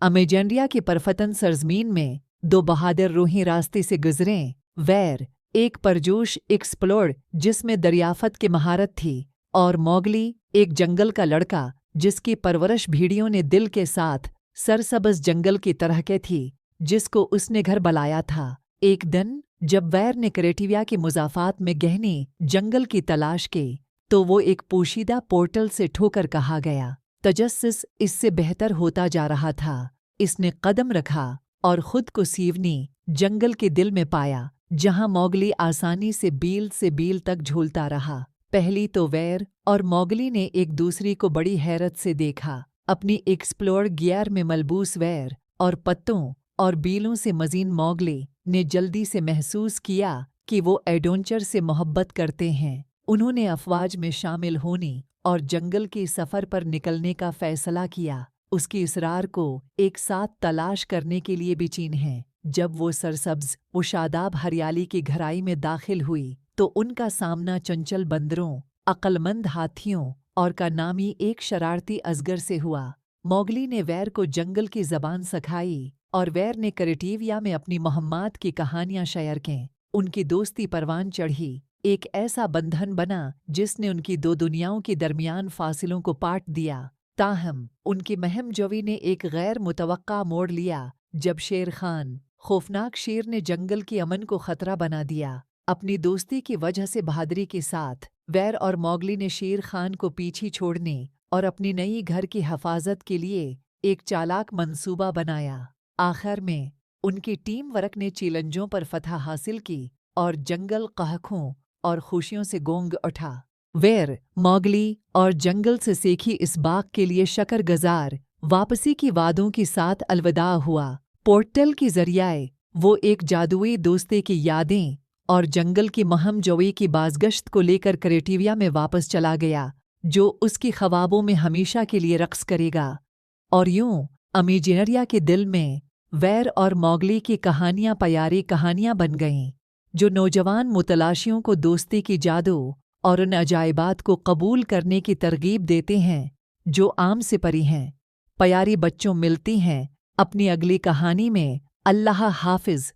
अमेजेंडिया की परफतन सरजमीन में दो बहादुर रूही रास्ते से गुजरें। वैर एक परजोश एक्सप्लोर जिसमें दरियाफत की महारत थी, और मौगली एक जंगल का लड़का जिसकी परवरिश भेड़ियों ने दिल के साथ सरसब्ज जंगल की तरह के थी जिसको उसने घर बलाया था। एक दिन जब वैर ने क्रेटिविया की मुज़ाफ़ात में गहनी जंगल की तलाश की तो वो एक पोशीदा पोर्टल से ठोकर कहा गया। तजस्सुस इससे बेहतर होता जा रहा था। इसने कदम रखा और खुद को सीवनी जंगल के दिल में पाया, जहां मौगली आसानी से बील तक झूलता रहा। पहली तो वैर और मौगली ने एक दूसरे को बड़ी हैरत से देखा। अपनी एक्सप्लोर गियर में मलबूस वैर और पत्तों और बीलों से मजीन मौगली ने जल्दी से महसूस किया कि वो एडवेंचर से मोहब्बत करते हैं। उन्होंने अफवाज में शामिल होने और जंगल के सफ़र पर निकलने का फैसला किया। उसकी इसरार को एक साथ तलाश करने के लिए भी चीन है। जब वो सरसब्ज वो शादाब हरियाली की गहराई में दाखिल हुई तो उनका सामना चंचल बंदरों, अक्लमंद हाथियों और का नामी एक शरारती अजगर से हुआ। मौगली ने वैर को जंगल की ज़बान सिखाई और वैर ने क्रेटिविया में अपनी मोहम्मद की कहानियां शेयर की। उनकी दोस्ती परवान चढ़ी, एक ऐसा बंधन बना जिसने उनकी दो दुनियाओं के दरमियान फासिलों को पाट दिया। ताहम उनकी महमजोई ने एक गैर मुतवक्का मोड़ लिया जब शेर खान, खौफनाक शेर ने जंगल के अमन को खतरा बना दिया। अपनी दोस्ती की वजह से बहादुरी के साथ वैर और मौगली ने शेर खान को पीछे छोड़ने और अपनी नई घर की हिफाजत के लिए एक चालाक मंसूबा बनाया। आखिर में उनकी टीम वर्क ने चैलेंजों पर फतह हासिल की और जंगल कहकों और खुशियों से गूंज उठा। वैर, मौगली और जंगल से सीखी इस बाग के लिए शकरगुजार वापसी की वादों के साथ अलविदा हुआ। पोर्टल के जरिए वो एक जादुई दोस्ती की यादें और जंगल की महमजोई की बाज़गश्त को लेकर क्रेटिविया में वापस चला गया, जो उसकी ख्वाबों में हमेशा के लिए रक्स करेगा। और यूं अमेजेंडिया के दिल में वैर और मौगली की कहानियां प्यारी कहानियां बन गईं, जो नौजवान मुतलाशियों को दोस्ती की जादू और उन अजायबात को कबूल करने की तरगीब देते हैं जो आम से परी हैं। प्यारी बच्चों, मिलती हैं अपनी अगली कहानी में। अल्लाह हाफिज़।